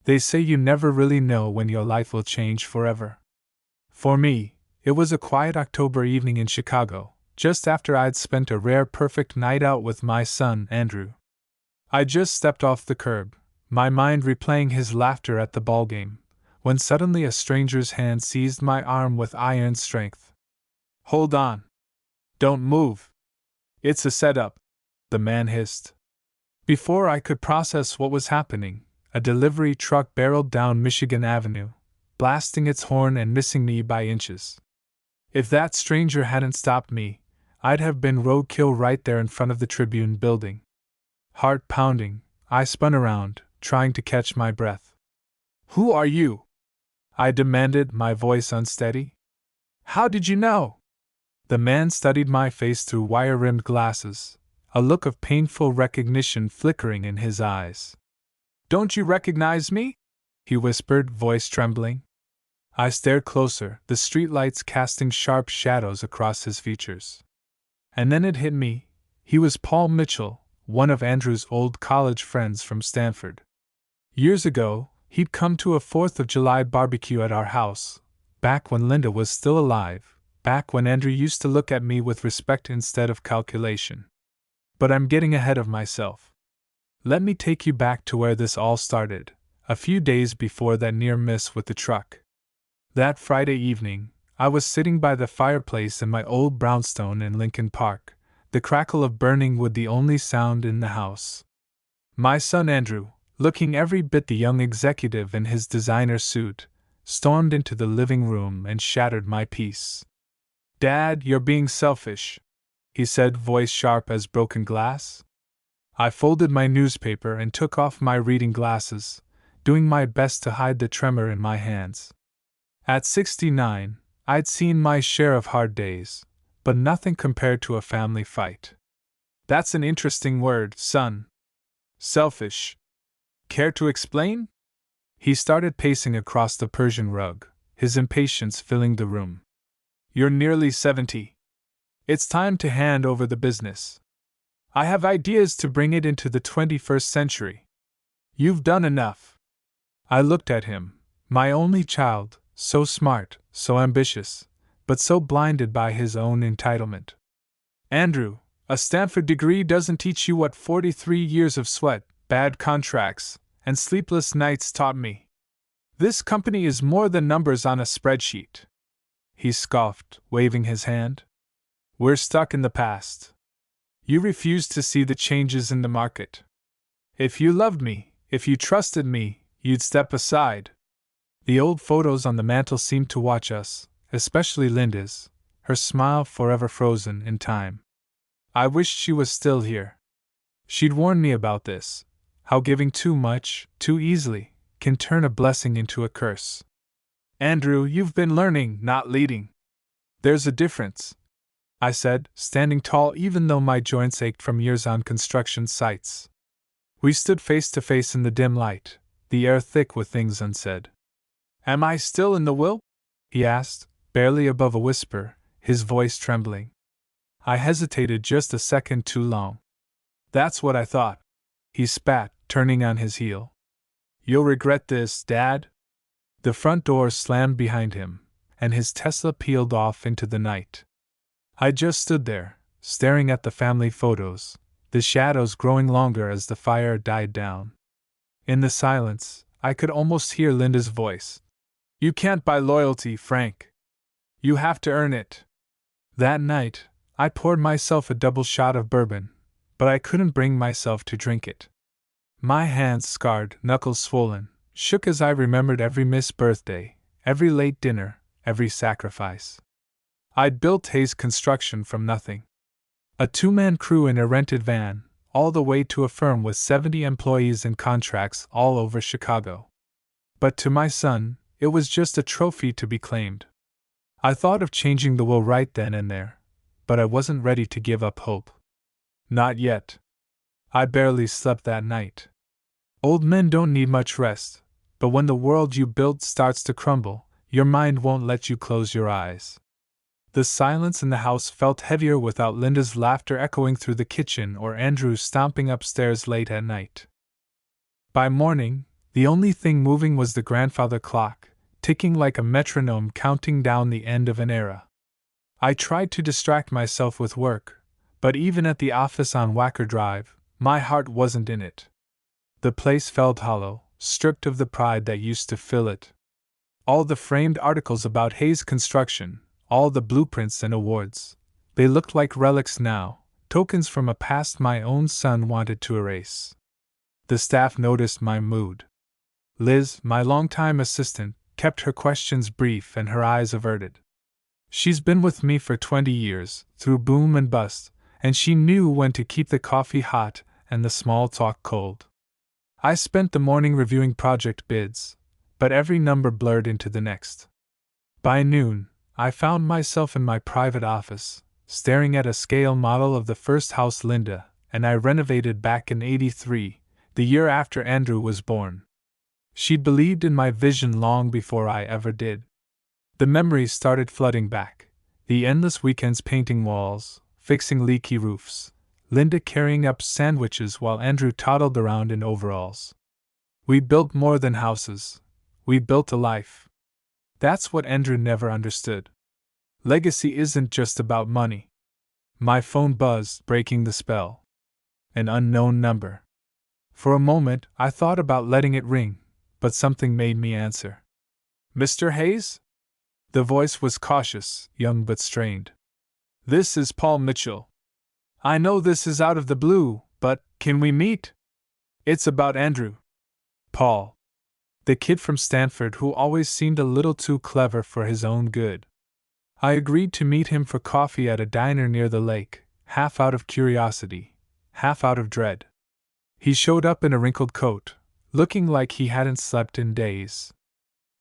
They say you never really know when your life will change forever. For me, it was a quiet October evening in Chicago, just after I'd spent a rare perfect night out with my son, Andrew. I just stepped off the curb, my mind replaying his laughter at the ballgame, when suddenly a stranger's hand seized my arm with iron strength. "Hold on. Don't move. It's a setup," the man hissed. Before I could process what was happening, a delivery truck barreled down Michigan Avenue, blasting its horn and missing me by inches. If that stranger hadn't stopped me, I'd have been roadkill right there in front of the Tribune building. Heart pounding, I spun around, trying to catch my breath. "Who are you?" I demanded, my voice unsteady. "How did you know?" The man studied my face through wire-rimmed glasses, a look of painful recognition flickering in his eyes. "Don't you recognize me?" he whispered, voice trembling. I stared closer, the streetlights casting sharp shadows across his features. And then it hit me. He was Paul Mitchell, one of Andrew's old college friends from Stanford. Years ago, he'd come to a 4th of July barbecue at our house, back when Linda was still alive, back when Andrew used to look at me with respect instead of calculation. But I'm getting ahead of myself. Let me take you back to where this all started, a few days before that near miss with the truck. That Friday evening, I was sitting by the fireplace in my old brownstone in Lincoln Park, the crackle of burning wood the only sound in the house. My son Andrew, looking every bit the young executive in his designer suit, stormed into the living room and shattered my peace. "Dad, you're being selfish," he said, voice sharp as broken glass. I folded my newspaper and took off my reading glasses, doing my best to hide the tremor in my hands. At 69, I'd seen my share of hard days, but nothing compared to a family fight. "That's an interesting word, son. Selfish. Care to explain?" He started pacing across the Persian rug, his impatience filling the room. "You're nearly 70. It's time to hand over the business. I have ideas to bring it into the 21st century. You've done enough." I looked at him, my only child, so smart, so ambitious, but so blinded by his own entitlement. "Andrew, a Stanford degree doesn't teach you what 43 years of sweat, bad contracts, and sleepless nights taught me. This company is more than numbers on a spreadsheet." He scoffed, waving his hand. "We're stuck in the past. You refuse to see the changes in the market. If you loved me, if you trusted me, you'd step aside." The old photos on the mantel seemed to watch us, especially Linda's, her smile forever frozen in time. I wished she was still here. She'd warned me about this, how giving too much, too easily, can turn a blessing into a curse. "Andrew, you've been learning, not leading. There's a difference," I said, standing tall even though my joints ached from years on construction sites. We stood face to face in the dim light, the air thick with things unsaid. "Am I still in the will?" he asked, barely above a whisper, his voice trembling. I hesitated just a second too long. "That's what I thought," he spat, turning on his heel. "You'll regret this, Dad." The front door slammed behind him, and his Tesla peeled off into the night. I just stood there, staring at the family photos, the shadows growing longer as the fire died down. In the silence, I could almost hear Linda's voice. "You can't buy loyalty, Frank. You have to earn it." That night, I poured myself a double shot of bourbon, but I couldn't bring myself to drink it. My hands, scarred, knuckles swollen, shook as I remembered every missed birthday, every late dinner, every sacrifice. I'd built Hayes Construction from nothing. A two-man crew in a rented van, all the way to a firm with 70 employees and contracts all over Chicago. But to my son, it was just a trophy to be claimed. I thought of changing the will right then and there, but I wasn't ready to give up hope. Not yet. I barely slept that night. Old men don't need much rest, but when the world you built starts to crumble, your mind won't let you close your eyes. The silence in the house felt heavier without Linda's laughter echoing through the kitchen or Andrew stomping upstairs late at night. By morning, The only thing moving was the grandfather clock, ticking like a metronome counting down the end of an era. I tried to distract myself with work, but even at the office on Wacker Drive, my heart wasn't in it. The place felt hollow, stripped of the pride that used to fill it. All the framed articles about Hayes Construction, all the blueprints and awards, they looked like relics now, tokens from a past my own son wanted to erase. The staff noticed my mood. Liz, my longtime assistant, kept her questions brief and her eyes averted. She's been with me for 20 years, through boom and bust, and she knew when to keep the coffee hot and the small talk cold. I spent the morning reviewing project bids, but every number blurred into the next. By noon, I found myself in my private office, staring at a scale model of the first house Linda and I renovated back in '83, the year after Andrew was born. She'd believed in my vision long before I ever did. The memories started flooding back, the endless weekends painting walls, fixing leaky roofs, Linda carrying up sandwiches while Andrew toddled around in overalls. We built more than houses. We built a life. That's what Andrew never understood. Legacy isn't just about money. My phone buzzed, breaking the spell. An unknown number. For a moment, I thought about letting it ring, but something made me answer. Mr. Hayes? The voice was cautious, young but strained. This is Paul Mitchell. I know this is out of the blue, but can we meet? It's about Andrew. Paul. The kid from Stanford who always seemed a little too clever for his own good. I agreed to meet him for coffee at a diner near the lake, half out of curiosity, half out of dread. He showed up in a wrinkled coat, looking like he hadn't slept in days.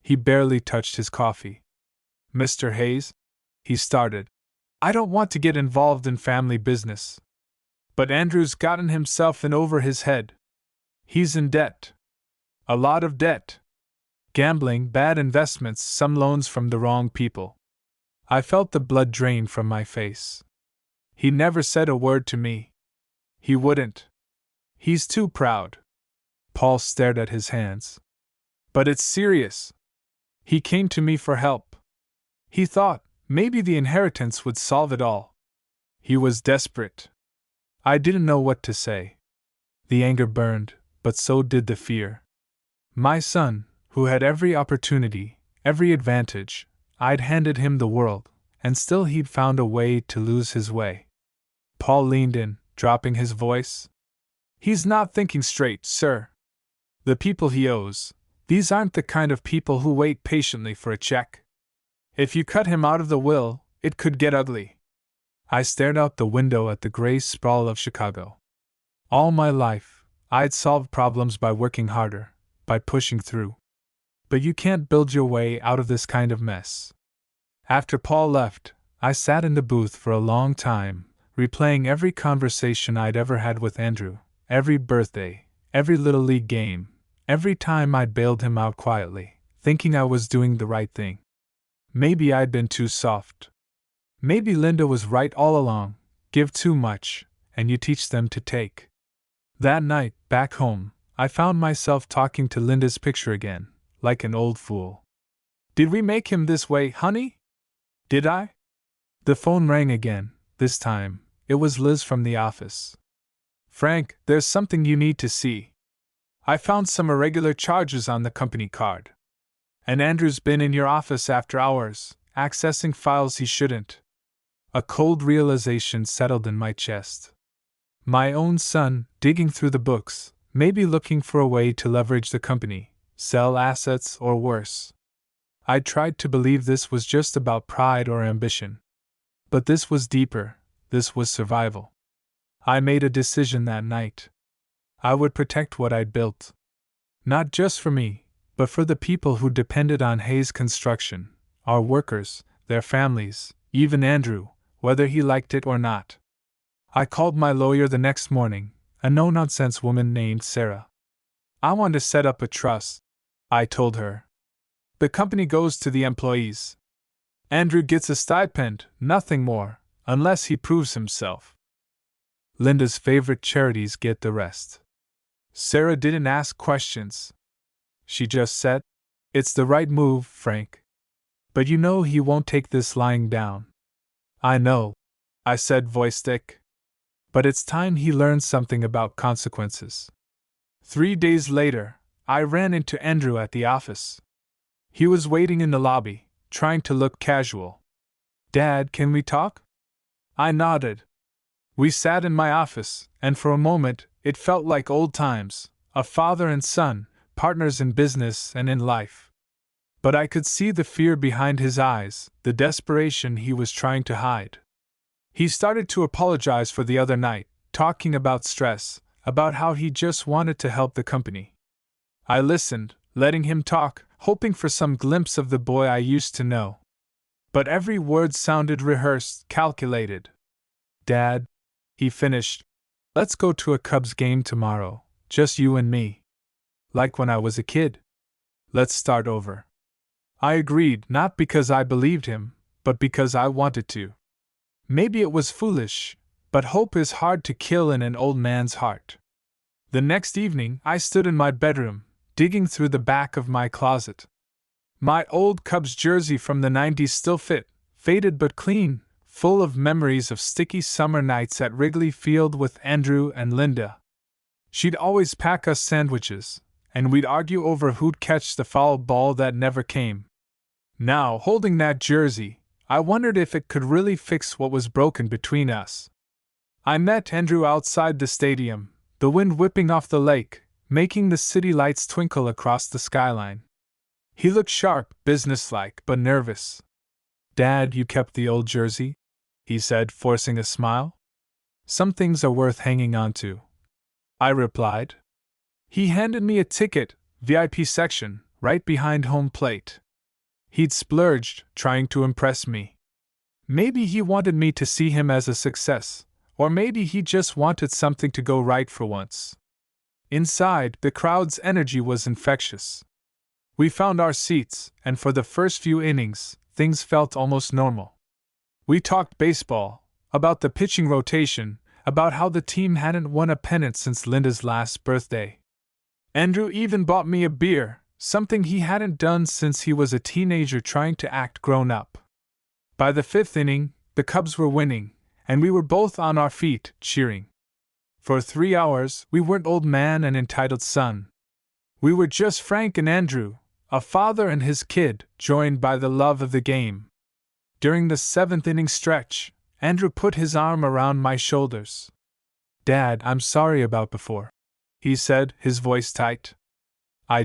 He barely touched his coffee. Mr. Hayes? He started. I don't want to get involved in family business. But Andrew's gotten himself in over his head. He's in debt. A lot of debt. Gambling, bad investments, some loans from the wrong people. I felt the blood drain from my face. He never said a word to me. He wouldn't. He's too proud. Paul stared at his hands. But it's serious. He came to me for help. He thought maybe the inheritance would solve it all. He was desperate. I didn't know what to say. The anger burned, but so did the fear. My son, who had every opportunity, every advantage, I'd handed him the world, and still he'd found a way to lose his way. Paul leaned in, dropping his voice. He's not thinking straight, sir. The people he owes, these aren't the kind of people who wait patiently for a check. If you cut him out of the will, it could get ugly. I stared out the window at the gray sprawl of Chicago. All my life, I'd solved problems by working harder, by pushing through. But you can't build your way out of this kind of mess. After Paul left, I sat in the booth for a long time, replaying every conversation I'd ever had with Andrew, every birthday, every Little League game, every time I'd bailed him out quietly, thinking I was doing the right thing. Maybe I'd been too soft. Maybe Linda was right all along, give too much, and you teach them to take. That night, back home, I found myself talking to Linda's picture again, like an old fool. Did we make him this way, honey? Did I? The phone rang again, this time. It was Liz from the office. Frank, there's something you need to see. I found some irregular charges on the company card. And Andrew's been in your office after hours, accessing files he shouldn't. A cold realization settled in my chest. My own son, digging through the books, maybe looking for a way to leverage the company, sell assets or worse. I tried to believe this was just about pride or ambition. But this was deeper, this was survival. I made a decision that night. I would protect what I'd built. Not just for me, but for the people who depended on Hayes Construction, our workers, their families, even Andrew, whether he liked it or not. I called my lawyer the next morning, a no-nonsense woman named Sarah. I want to set up a trust, I told her. The company goes to the employees. Andrew gets a stipend, nothing more, unless he proves himself. Linda's favorite charities get the rest. Sarah didn't ask questions. she just said. It's the right move, Frank. But you know he won't take this lying down. I know, I said, voice thick. But it's time he learned something about consequences. 3 days later, I ran into Andrew at the office. He was waiting in the lobby, trying to look casual. Dad, can we talk? I nodded. We sat in my office, and for a moment, it felt like old times, a father and son, partners in business and in life. But I could see the fear behind his eyes, the desperation he was trying to hide. He started to apologize for the other night, talking about stress, about how he just wanted to help the company. I listened, letting him talk, hoping for some glimpse of the boy I used to know. But every word sounded rehearsed, calculated. Dad, he finished, let's go to a Cubs game tomorrow, just you and me. Like when I was a kid. Let's start over. I agreed, not because I believed him, but because I wanted to. Maybe it was foolish, but hope is hard to kill in an old man's heart. The next evening, I stood in my bedroom, digging through the back of my closet. My old Cubs jersey from the 90s still fit, faded but clean, full of memories of sticky summer nights at Wrigley Field with Andrew and Linda. She'd always pack us sandwiches, and we'd argue over who'd catch the foul ball that never came. Now, holding that jersey, I wondered if it could really fix what was broken between us. I met Andrew outside the stadium, the wind whipping off the lake, making the city lights twinkle across the skyline. He looked sharp, businesslike, but nervous. Dad, you kept the old jersey? He said, forcing a smile. Some things are worth hanging on to, I replied. He handed me a ticket, VIP section, right behind home plate. He'd splurged, trying to impress me. Maybe he wanted me to see him as a success, or maybe he just wanted something to go right for once. Inside, the crowd's energy was infectious. We found our seats, and for the first few innings, things felt almost normal. We talked baseball, about the pitching rotation, about how the team hadn't won a pennant since Linda's last birthday. Andrew even bought me a beer, something he hadn't done since he was a teenager trying to act grown up. By the 5th inning, the Cubs were winning, and we were both on our feet, cheering. For 3 hours, we weren't old man and entitled son. We were just Frank and Andrew, a father and his kid, joined by the love of the game. During the 7th inning stretch, Andrew put his arm around my shoulders. Dad, I'm sorry about before, he said, his voice tight. I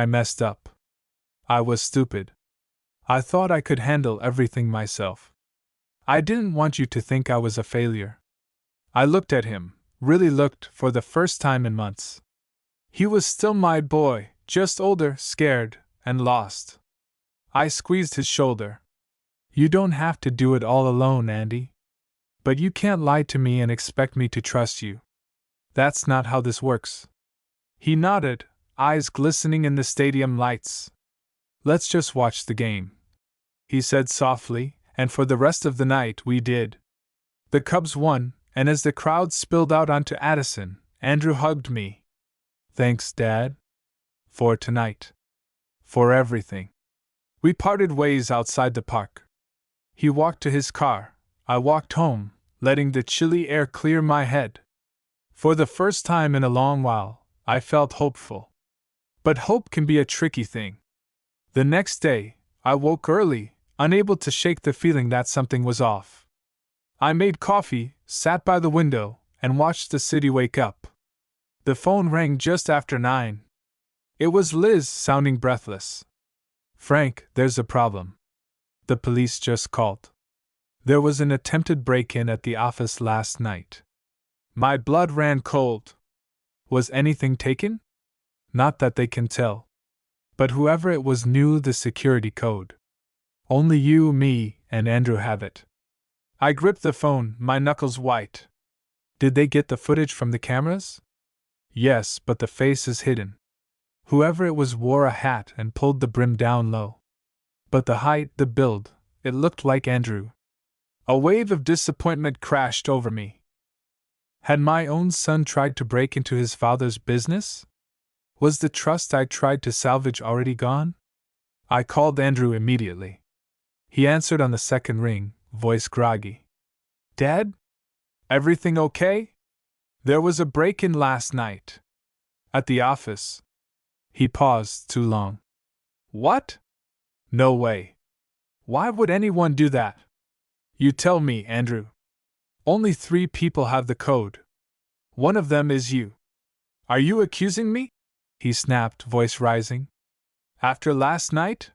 messed up. I was stupid. I thought I could handle everything myself. I didn't want you to think I was a failure. I looked at him, really looked, for the first time in months. He was still my boy, just older, scared, and lost. I squeezed his shoulder. You don't have to do it all alone, Andy. But you can't lie to me and expect me to trust you. That's not how this works. He nodded, eyes glistening in the stadium lights. Let's just watch the game, he said softly, and for the rest of the night we did. The Cubs won, and as the crowd spilled out onto Addison, Andrew hugged me. Thanks, Dad. For tonight. For everything. We parted ways outside the park. He walked to his car, I walked home, letting the chilly air clear my head. For the first time in a long while, I felt hopeful. But hope can be a tricky thing. The next day, I woke early, unable to shake the feeling that something was off. I made coffee, sat by the window, and watched the city wake up. The phone rang just after 9. It was Liz, sounding breathless. Frank, there's a problem. The police just called. There was an attempted break-in at the office last night. My blood ran cold. Was anything taken? Not that they can tell. But whoever it was knew the security code. Only you, me, and Andrew have it. I gripped the phone, my knuckles white. Did they get the footage from the cameras? Yes, but the face is hidden. Whoever it was wore a hat and pulled the brim down low. But the height, the build, it looked like Andrew. A wave of disappointment crashed over me. Had my own son tried to break into his father's business? Was the trust I tried to salvage already gone? I called Andrew immediately. He answered on the second ring, voice groggy. Dad? Everything okay? There was a break-in last night. At the office. He paused too long. What? No way. Why would anyone do that? You tell me, Andrew. Only 3 people have the code. One of them is you. Are you accusing me? He snapped, voice rising. After last night?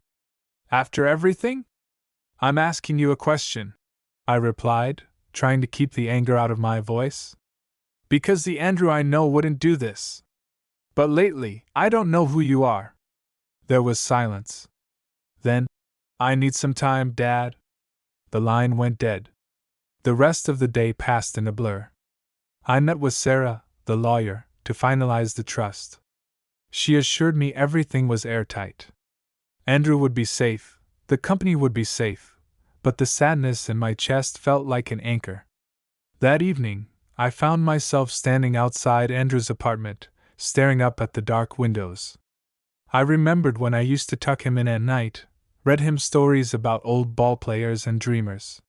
After everything? I'm asking you a question, I replied, trying to keep the anger out of my voice. Because the Andrew I know wouldn't do this. But lately, I don't know who you are. There was silence. Then, I need some time, Dad. The line went dead. The rest of the day passed in a blur. I met with Sarah, the lawyer, to finalize the trust. She assured me everything was airtight. Andrew would be safe, the company would be safe, but the sadness in my chest felt like an anchor. That evening, I found myself standing outside Andrew's apartment, staring up at the dark windows. I remembered when I used to tuck him in at night, read him stories about old ballplayers and dreamers.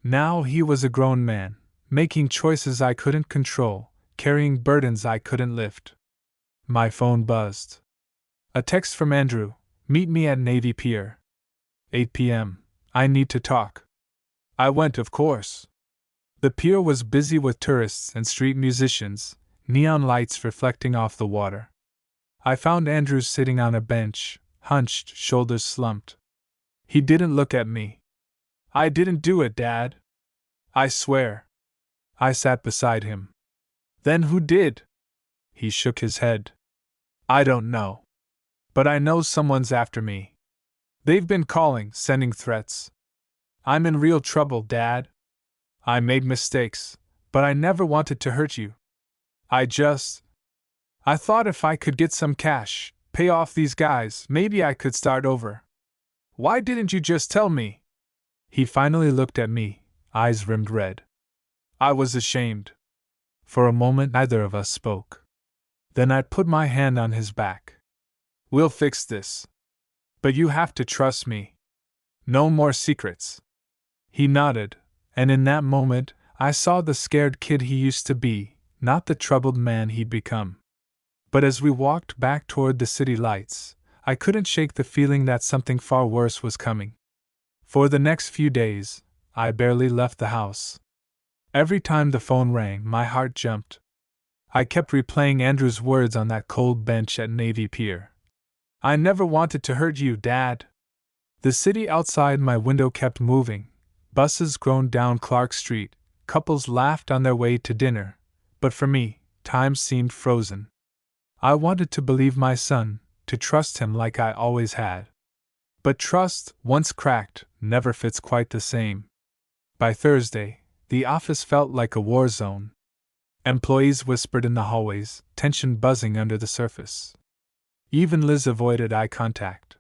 Now he was a grown man, making choices I couldn't control, carrying burdens I couldn't lift. My phone buzzed. A text from Andrew, meet me at Navy Pier. 8 p.m. I need to talk. I went, of course. The pier was busy with tourists and street musicians, neon lights reflecting off the water. I found Andrew sitting on a bench, hunched, shoulders slumped. He didn't look at me. I didn't do it, Dad. I swear. I sat beside him. Then who did? He shook his head. I don't know. But I know someone's after me. They've been calling, sending threats. I'm in real trouble, Dad. I made mistakes, but I never wanted to hurt you. I thought if I could get some cash, pay off these guys, maybe I could start over. Why didn't you just tell me? He finally looked at me, eyes rimmed red. I was ashamed. For a moment neither of us spoke. Then I put my hand on his back. We'll fix this. But you have to trust me. No more secrets. He nodded, and in that moment, I saw the scared kid he used to be, not the troubled man he'd become. But as we walked back toward the city lights, I couldn't shake the feeling that something far worse was coming. For the next few days, I barely left the house. Every time the phone rang, my heart jumped. I kept replaying Andrew's words on that cold bench at Navy Pier. I never wanted to hurt you, Dad. The city outside my window kept moving. Buses groaned down Clark Street, couples laughed on their way to dinner, but for me, time seemed frozen. I wanted to believe my son, to trust him like I always had. But trust, once cracked, never fits quite the same. By Thursday, the office felt like a war zone. Employees whispered in the hallways, tension buzzing under the surface. Even Liz avoided eye contact.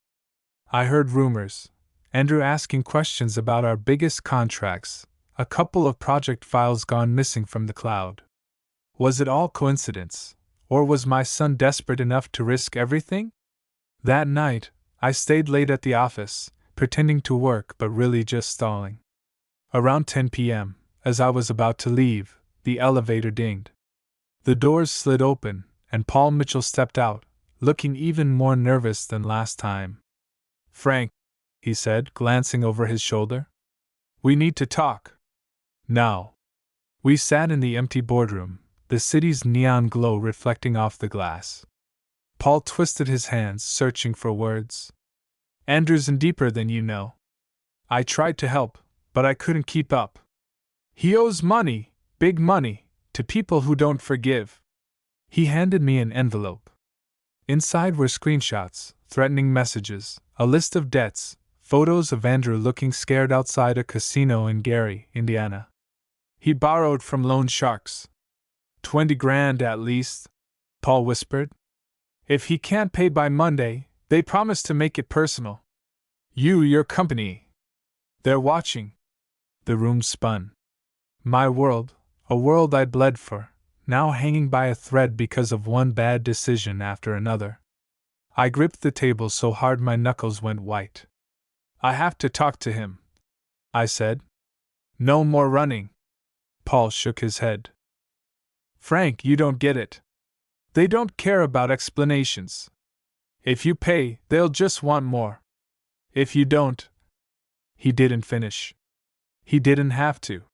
I heard rumors, Andrew asking questions about our biggest contracts, a couple of project files gone missing from the cloud. Was it all coincidence, or was my son desperate enough to risk everything? That night, I stayed late at the office, pretending to work but really just stalling. Around 10 p.m., as I was about to leave, the elevator dinged. The doors slid open, and Paul Mitchell stepped out, looking even more nervous than last time. Frank, he said, glancing over his shoulder. We need to talk. Now. We sat in the empty boardroom, the city's neon glow reflecting off the glass. Paul twisted his hands, searching for words. Andrew's in deeper than you know. I tried to help, but I couldn't keep up. He owes money, big money, to people who don't forgive. He handed me an envelope. Inside were screenshots, threatening messages, a list of debts, photos of Andrew looking scared outside a casino in Gary, Indiana. He borrowed from loan sharks. 20 grand at least, Paul whispered. If he can't pay by Monday, they promise to make it personal. Your company. They're watching. The room spun. My world, a world I'd bled for, now hanging by a thread because of one bad decision after another. I gripped the table so hard my knuckles went white. "I have to talk to him," I said. "No more running." Paul shook his head. "Frank, you don't get it. They don't care about explanations. If you pay, they'll just want more. If you don't—" He didn't finish. He didn't have to.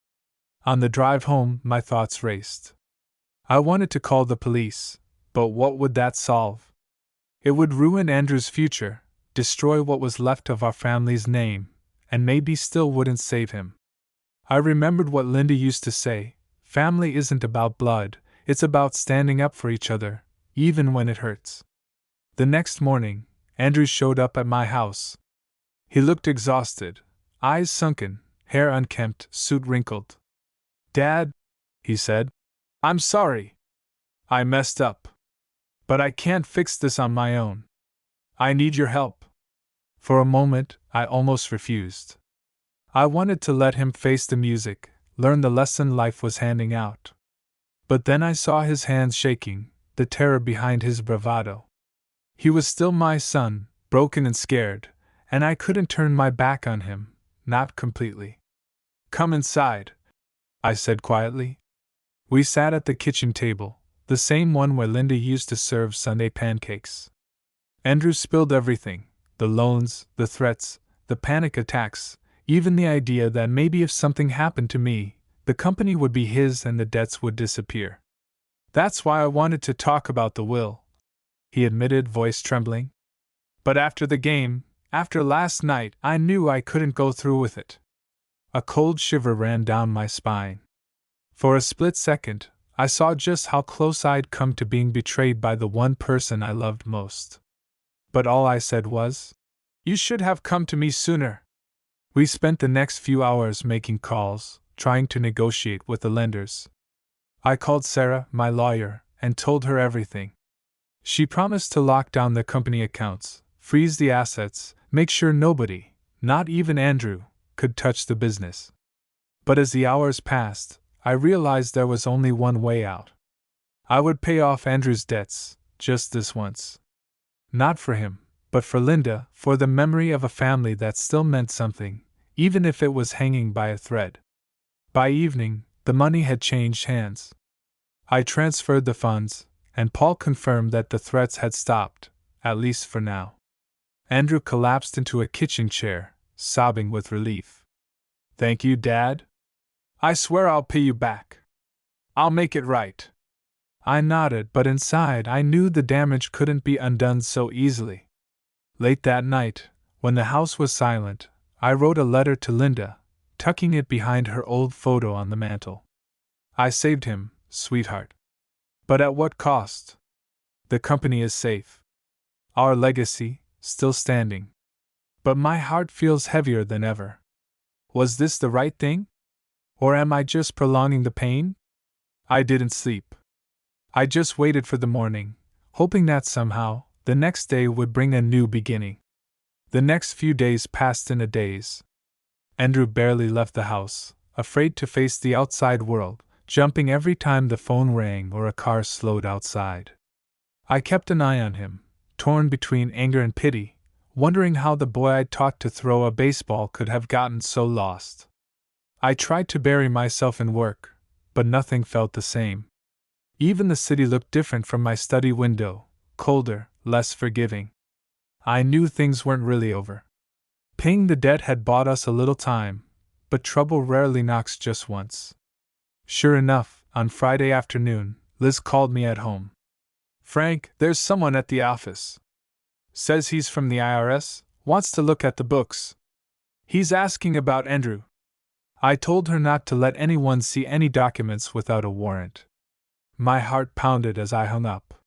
On the drive home, my thoughts raced. I wanted to call the police, but what would that solve? It would ruin Andrew's future, destroy what was left of our family's name, and maybe still wouldn't save him. I remembered what Linda used to say: family isn't about blood, it's about standing up for each other, even when it hurts. The next morning, Andrew showed up at my house. He looked exhausted, eyes sunken, hair unkempt, suit wrinkled. "Dad," he said, "I'm sorry. I messed up. But I can't fix this on my own. I need your help." For a moment, I almost refused. I wanted to let him face the music, learn the lesson life was handing out. But then I saw his hands shaking, the terror behind his bravado. He was still my son, broken and scared, and I couldn't turn my back on him, not completely. "Come inside," I said quietly. We sat at the kitchen table, the same one where Linda used to serve Sunday pancakes. Andrew spilled everything: the loans, the threats, the panic attacks, even the idea that maybe if something happened to me, the company would be his and the debts would disappear. "That's why I wanted to talk about the will," he admitted, voice trembling. "But after the game, after last night, I knew I couldn't go through with it." A cold shiver ran down my spine. For a split second, I saw just how close I'd come to being betrayed by the one person I loved most. But all I said was, "You should have come to me sooner." We spent the next few hours making calls, trying to negotiate with the lenders. I called Sarah, my lawyer, and told her everything. She promised to lock down the company accounts, freeze the assets, make sure nobody, not even Andrew, could touch the business. But as the hours passed, I realized there was only one way out. I would pay off Andrew's debts, just this once. Not for him, but for Linda, for the memory of a family that still meant something, even if it was hanging by a thread. By evening, the money had changed hands. I transferred the funds, and Paul confirmed that the threats had stopped, at least for now. Andrew collapsed into a kitchen chair, sobbing with relief. "Thank you, Dad. I swear I'll pay you back. I'll make it right." I nodded, but inside I knew the damage couldn't be undone so easily. Late that night, when the house was silent, I wrote a letter to Linda, tucking it behind her old photo on the mantel. "I saved him, sweetheart. But at what cost? The company is safe. Our legacy, still standing. But my heart feels heavier than ever. Was this the right thing? Or am I just prolonging the pain?" I didn't sleep. I just waited for the morning, hoping that somehow, the next day would bring a new beginning. The next few days passed in a daze. Andrew barely left the house, afraid to face the outside world, jumping every time the phone rang or a car slowed outside. I kept an eye on him, torn between anger and pity, wondering how the boy I'd taught to throw a baseball could have gotten so lost. I tried to bury myself in work, but nothing felt the same. Even the city looked different from my study window, colder, less forgiving. I knew things weren't really over. Paying the debt had bought us a little time, but trouble rarely knocks just once. Sure enough, on Friday afternoon, Liz called me at home. "Frank, there's someone at the office. Says he's from the IRS, wants to look at the books. He's asking about Andrew." I told her not to let anyone see any documents without a warrant. My heart pounded as I hung up.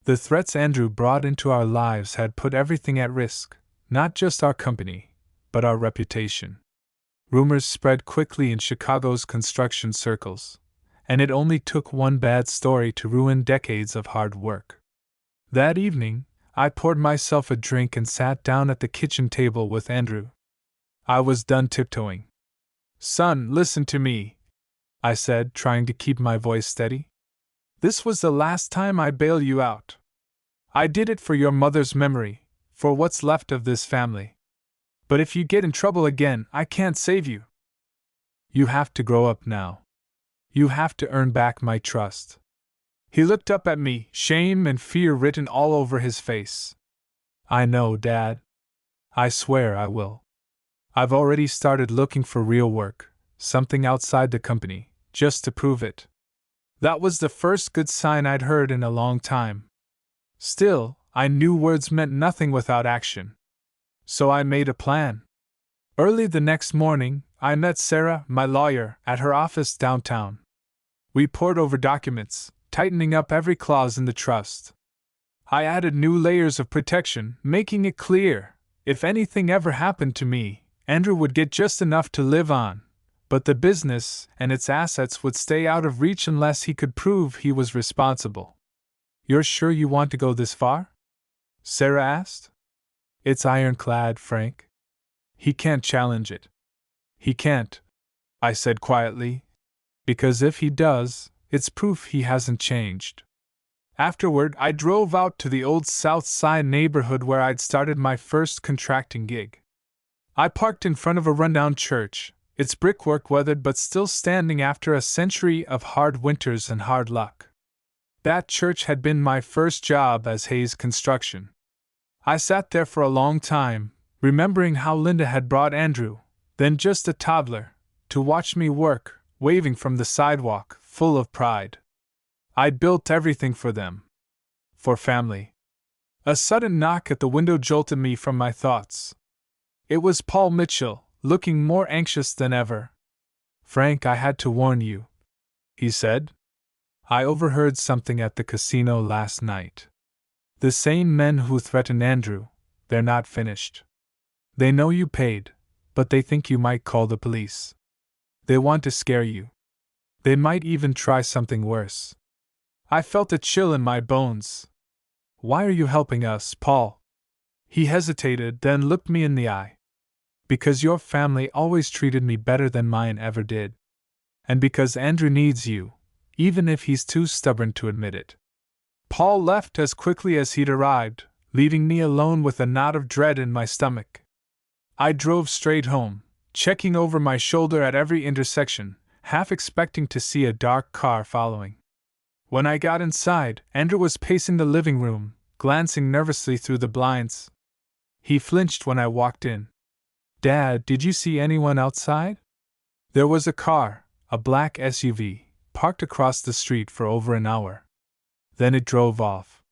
The threats Andrew brought into our lives had put everything at risk, not just our company, but our reputation. Rumors spread quickly in Chicago's construction circles, and it only took one bad story to ruin decades of hard work. That evening, I poured myself a drink and sat down at the kitchen table with Andrew. I was done tiptoeing. "Son, listen to me," I said, trying to keep my voice steady. This was the last time I bail you out. I did it for your mother's memory, for what's left of this family. But if you get in trouble again, I can't save you. You have to grow up now. You have to earn back my trust." He looked up at me, shame and fear written all over his face. "I know, Dad. I swear I will. I've already started looking for real work, something outside the company, just to prove it." That was the first good sign I'd heard in a long time. Still, I knew words meant nothing without action. So I made a plan. Early the next morning, I met Sarah, my lawyer, at her office downtown. We pored over documents, tightening up every clause in the trust. I added new layers of protection, making it clear, if anything ever happened to me, Andrew would get just enough to live on, but the business and its assets would stay out of reach unless he could prove he was responsible. "You're sure you want to go this far?" Sarah asked. "It's ironclad, Frank. He can't challenge it." "He can't," I said quietly, "because if he does, it's proof he hasn't changed." Afterward, I drove out to the old South Side neighborhood where I'd started my first contracting gig. I parked in front of a rundown church, its brickwork weathered but still standing after a century of hard winters and hard luck. That church had been my first job as Hayes Construction. I sat there for a long time, remembering how Linda had brought Andrew, then just a toddler, to watch me work, waving from the sidewalk, full of pride. I'd built everything for them. For family. A sudden knock at the window jolted me from my thoughts. It was Paul Mitchell, looking more anxious than ever. "Frank, I had to warn you," he said. "I overheard something at the casino last night. The same men who threatened Andrew, they're not finished. They know you paid, but they think you might call the police. They want to scare you. They might even try something worse." I felt a chill in my bones. "Why are you helping us, Paul?" He hesitated, then looked me in the eye. "Because your family always treated me better than mine ever did. And because Andrew needs you, even if he's too stubborn to admit it." Paul left as quickly as he'd arrived, leaving me alone with a knot of dread in my stomach. I drove straight home, checking over my shoulder at every intersection, half expecting to see a dark car following. When I got inside, Andrew was pacing the living room, glancing nervously through the blinds. He flinched when I walked in. "Dad, did you see anyone outside?" There was a car, a black SUV, parked across the street for over an hour. Then it drove off.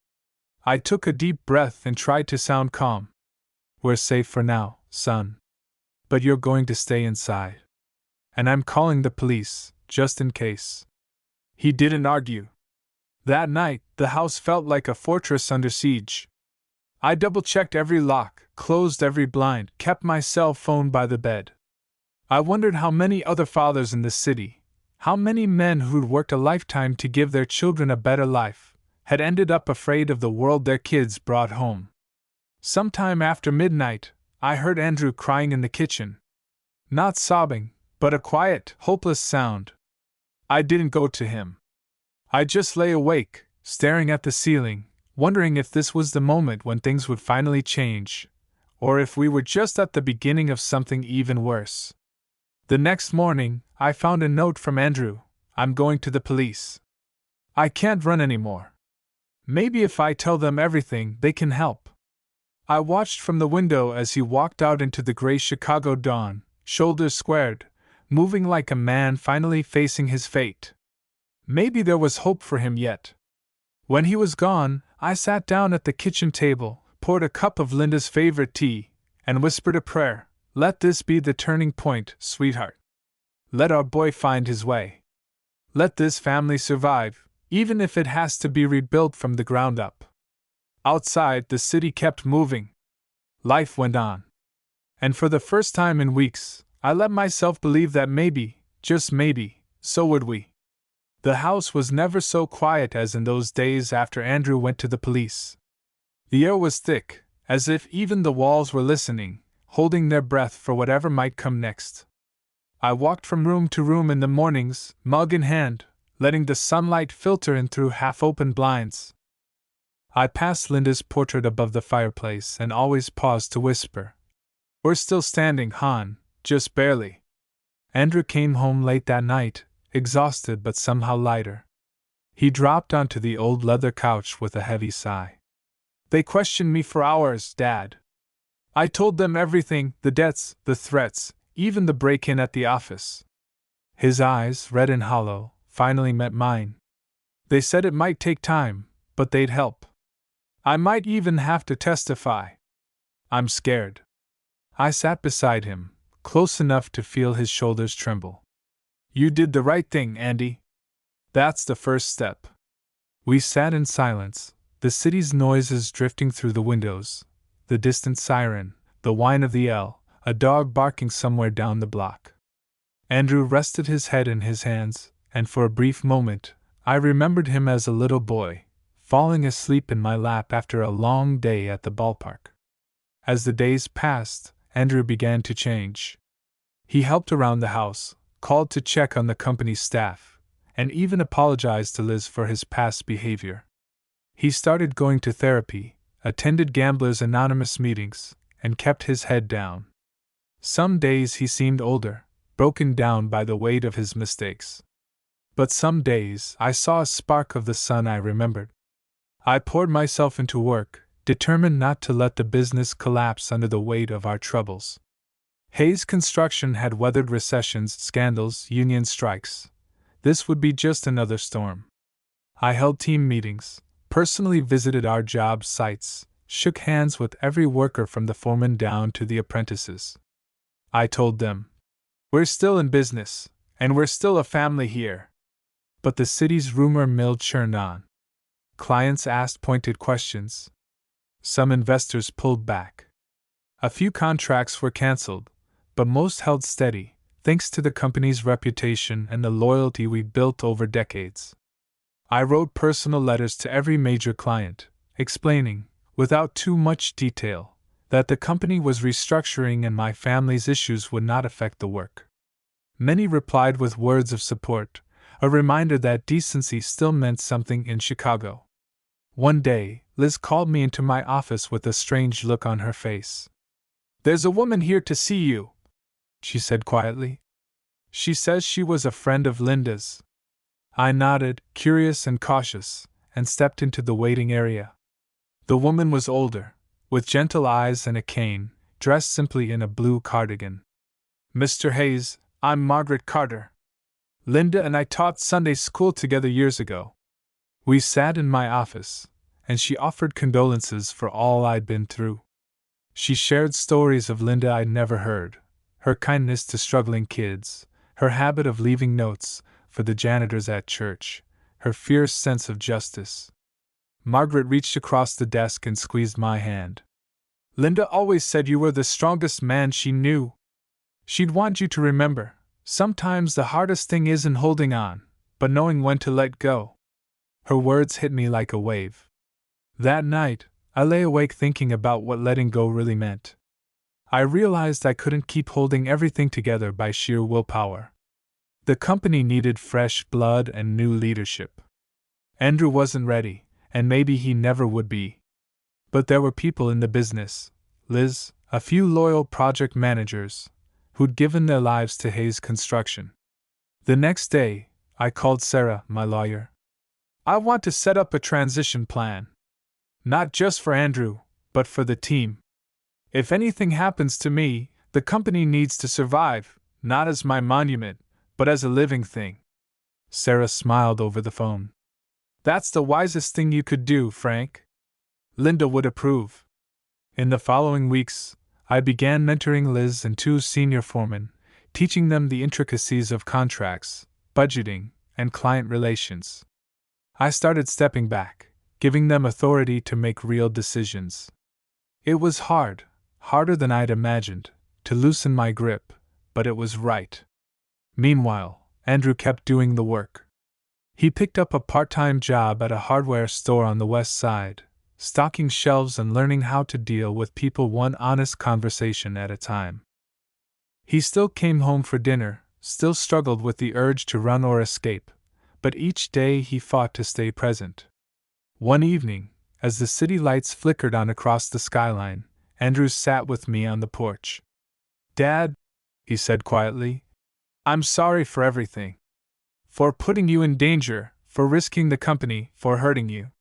I took a deep breath and tried to sound calm. "We're safe for now, son. But you're going to stay inside. And I'm calling the police, just in case." He didn't argue. That night, the house felt like a fortress under siege. I double-checked every lock, closed every blind, kept my cell phone by the bed. I wondered how many other fathers in the city, how many men who'd worked a lifetime to give their children a better life, had ended up afraid of the world their kids brought home. Sometime after midnight, I heard Andrew crying in the kitchen. Not sobbing, but a quiet, hopeless sound. I didn't go to him. I just lay awake, staring at the ceiling, wondering if this was the moment when things would finally change, or if we were just at the beginning of something even worse. The next morning, I found a note from Andrew. "I'm going to the police. I can't run anymore. Maybe if I tell them everything, they can help." I watched from the window as he walked out into the gray Chicago dawn, shoulders squared, moving like a man finally facing his fate. Maybe there was hope for him yet. When he was gone, I sat down at the kitchen table, poured a cup of Linda's favorite tea, and whispered a prayer. "Let this be the turning point, sweetheart. Let our boy find his way. Let this family survive, even if it has to be rebuilt from the ground up." Outside, the city kept moving. Life went on. And for the first time in weeks, I let myself believe that maybe, just maybe, so would we. The house was never so quiet as in those days after Andrew went to the police. The air was thick, as if even the walls were listening, holding their breath for whatever might come next. I walked from room to room in the mornings, mug in hand, letting the sunlight filter in through half-open blinds. I passed Linda's portrait above the fireplace and always paused to whisper, "We're still standing, hon, just barely." Andrew came home late that night, exhausted but somehow lighter. He dropped onto the old leather couch with a heavy sigh. "They questioned me for hours, Dad. I told them everything, the debts, the threats, even the break-in at the office." His eyes, red and hollow, finally met mine. "They said it might take time, but they'd help. I might even have to testify. I'm scared." I sat beside him, close enough to feel his shoulders tremble. "You did the right thing, Andy. That's the first step." We sat in silence, the city's noises drifting through the windows, the distant siren, the whine of the L, a dog barking somewhere down the block. Andrew rested his head in his hands, and for a brief moment, I remembered him as a little boy, falling asleep in my lap after a long day at the ballpark. As the days passed, Andrew began to change. He helped around the house, called to check on the company's staff, and even apologized to Liz for his past behavior. He started going to therapy, attended Gamblers Anonymous meetings, and kept his head down. Some days he seemed older, broken down by the weight of his mistakes. But some days I saw a spark of the sun I remembered. I poured myself into work, determined not to let the business collapse under the weight of our troubles. Hayes Construction had weathered recessions, scandals, union strikes. This would be just another storm. I held team meetings, personally visited our job sites, shook hands with every worker from the foreman down to the apprentices. I told them, "We're still in business, and we're still a family here." But the city's rumor mill churned on. Clients asked pointed questions. Some investors pulled back. A few contracts were canceled, but most held steady, thanks to the company's reputation and the loyalty we'd built over decades. I wrote personal letters to every major client, explaining, without too much detail, that the company was restructuring and my family's issues would not affect the work. Many replied with words of support, a reminder that decency still meant something in Chicago. One day, Liz called me into my office with a strange look on her face. "There's a woman here to see you," she said quietly. "She says she was a friend of Linda's." I nodded, curious and cautious, and stepped into the waiting area. The woman was older, with gentle eyes and a cane, dressed simply in a blue cardigan. "Mr. Hayes, I'm Margaret Carter. Linda and I taught Sunday school together years ago." We sat in my office, and she offered condolences for all I'd been through. She shared stories of Linda I'd never heard, her kindness to struggling kids, her habit of leaving notes for the janitors at church, her fierce sense of justice. Margaret reached across the desk and squeezed my hand. "Linda always said you were the strongest man she knew. She'd want you to remember, sometimes the hardest thing isn't holding on, but knowing when to let go." Her words hit me like a wave. That night, I lay awake thinking about what letting go really meant. I realized I couldn't keep holding everything together by sheer willpower. The company needed fresh blood and new leadership. Andrew wasn't ready, and maybe he never would be. But there were people in the business, Liz, a few loyal project managers, who'd given their lives to Hayes Construction. The next day, I called Sarah, my lawyer. "I want to set up a transition plan. Not just for Andrew, but for the team. If anything happens to me, the company needs to survive, not as my monument, but as a living thing." Sarah smiled over the phone. "That's the wisest thing you could do, Frank. Linda would approve." In the following weeks, I began mentoring Liz and two senior foremen, teaching them the intricacies of contracts, budgeting, and client relations. I started stepping back, giving them authority to make real decisions. It was hard, harder than I'd imagined, to loosen my grip, but it was right. Meanwhile, Andrew kept doing the work. He picked up a part-time job at a hardware store on the west side, stocking shelves and learning how to deal with people one honest conversation at a time. He still came home for dinner, still struggled with the urge to run or escape, but each day he fought to stay present. One evening, as the city lights flickered on across the skyline, Andrew sat with me on the porch. "Dad," he said quietly, "I'm sorry for everything. For putting you in danger, for risking the company, for hurting you.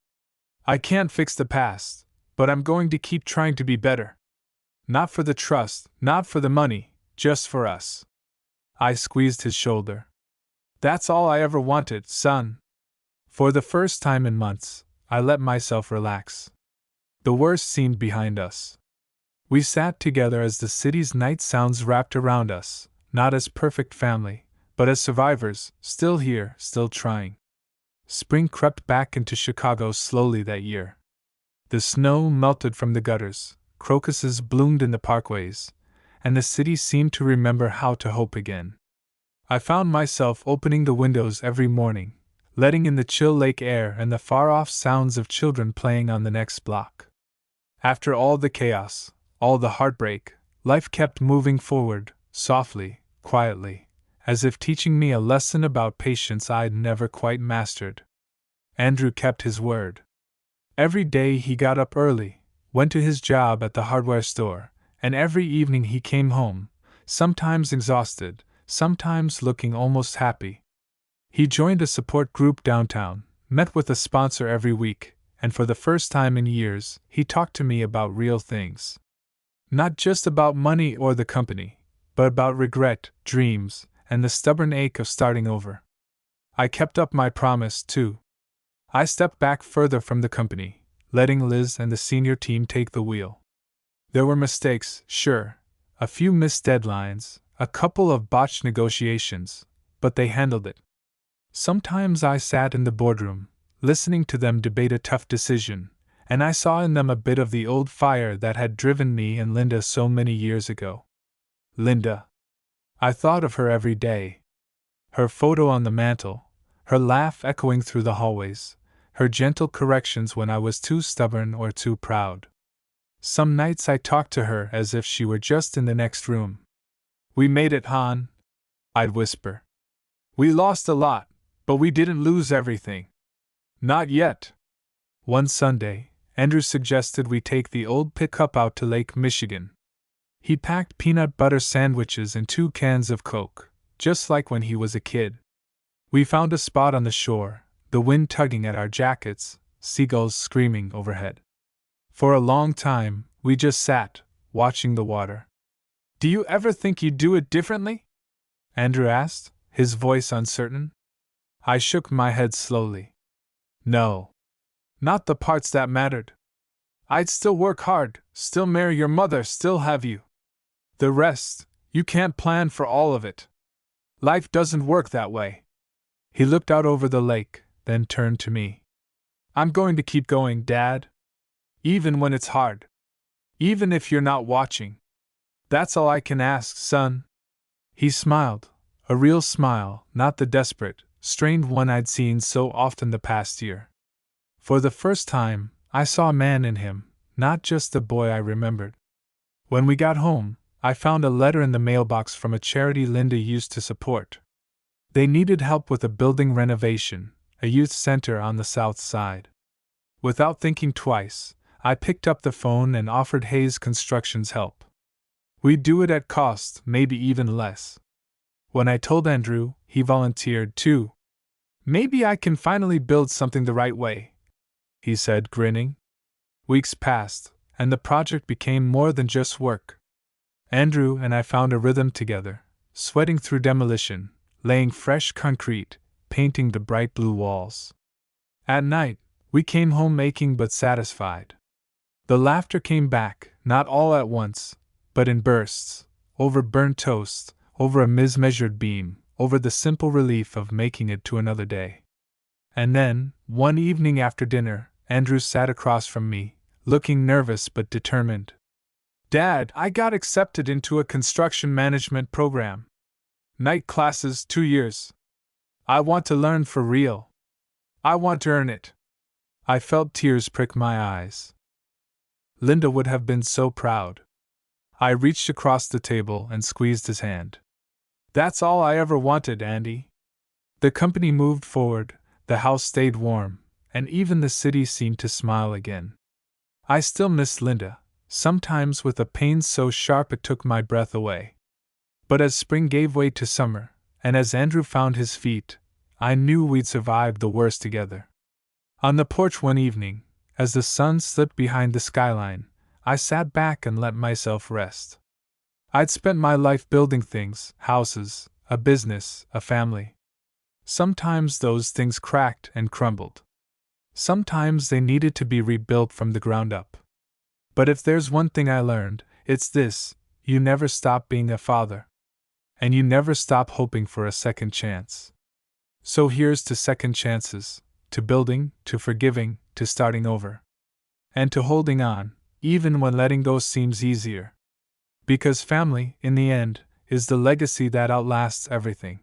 I can't fix the past, but I'm going to keep trying to be better. Not for the trust, not for the money, just for us." I squeezed his shoulder. "That's all I ever wanted, son." For the first time in months, I let myself relax. The worst seemed behind us. We sat together as the city's night sounds wrapped around us, not as perfect family, but as survivors, still here, still trying. Spring crept back into Chicago slowly that year. The snow melted from the gutters, crocuses bloomed in the parkways, and the city seemed to remember how to hope again. I found myself opening the windows every morning, letting in the chill lake air and the far-off sounds of children playing on the next block. After all the chaos, all the heartbreak, life kept moving forward, softly, quietly, as if teaching me a lesson about patience I'd never quite mastered. Andrew kept his word. Every day he got up early, went to his job at the hardware store, and every evening he came home, sometimes exhausted, sometimes looking almost happy. He joined a support group downtown, met with a sponsor every week, and for the first time in years, he talked to me about real things. Not just about money or the company, but about regret, dreams, and the stubborn ache of starting over. I kept up my promise, too. I stepped back further from the company, letting Liz and the senior team take the wheel. There were mistakes, sure, a few missed deadlines, a couple of botched negotiations, but they handled it. Sometimes I sat in the boardroom, listening to them debate a tough decision, and I saw in them a bit of the old fire that had driven me and Linda so many years ago. Linda. I thought of her every day. Her photo on the mantel, her laugh echoing through the hallways, her gentle corrections when I was too stubborn or too proud. Some nights I talked to her as if she were just in the next room. "We made it, Han," I'd whisper. "We lost a lot, but we didn't lose everything. Not yet." One Sunday, Andrew suggested we take the old pickup out to Lake Michigan. He packed peanut butter sandwiches and 2 cans of Coke, just like when he was a kid. We found a spot on the shore, the wind tugging at our jackets, seagulls screaming overhead. For a long time, we just sat, watching the water. "Do you ever think you'd do it differently?" Andrew asked, his voice uncertain. I shook my head slowly. "No. Not the parts that mattered. I'd still work hard, still marry your mother, still have you. The rest, you can't plan for all of it. Life doesn't work that way." He looked out over the lake, then turned to me. "I'm going to keep going, Dad. Even when it's hard. Even if you're not watching. That's all I can ask, son." He smiled, a real smile, not the desperate, strained one I'd seen so often the past year. For the first time, I saw a man in him, not just the boy I remembered. When we got home, I found a letter in the mailbox from a charity Linda used to support. They needed help with a building renovation, a youth center on the south side. Without thinking twice, I picked up the phone and offered Hayes Construction's help. We'd do it at cost, maybe even less. When I told Andrew, he volunteered too. "Maybe I can finally build something the right way," he said, grinning. Weeks passed, and the project became more than just work. Andrew and I found a rhythm together, sweating through demolition, laying fresh concrete, painting the bright blue walls. At night, we came home aching but satisfied. The laughter came back, not all at once, but in bursts, over burnt toast, over a mismeasured beam, over the simple relief of making it to another day. And then, one evening after dinner, Andrew sat across from me, looking nervous but determined. "Dad, I got accepted into a construction management program. Night classes, 2 years. I want to learn for real. I want to earn it." I felt tears prick my eyes. Linda would have been so proud. I reached across the table and squeezed his hand. "That's all I ever wanted, Andy. The company moved forward, the house stayed warm, and even the city seemed to smile again. I still missed Linda, sometimes with a pain so sharp it took my breath away. But as spring gave way to summer, and as Andrew found his feet, I knew we'd survived the worst together. On the porch one evening, as the sun slipped behind the skyline, I sat back and let myself rest. I'd spent my life building things, houses, a business, a family. Sometimes those things cracked and crumbled. Sometimes they needed to be rebuilt from the ground up. But if there's one thing I learned, it's this: you never stop being a father. And you never stop hoping for a second chance. So here's to second chances, to building, to forgiving, to starting over. And to holding on, even when letting go seems easier. Because family, in the end, is the legacy that outlasts everything.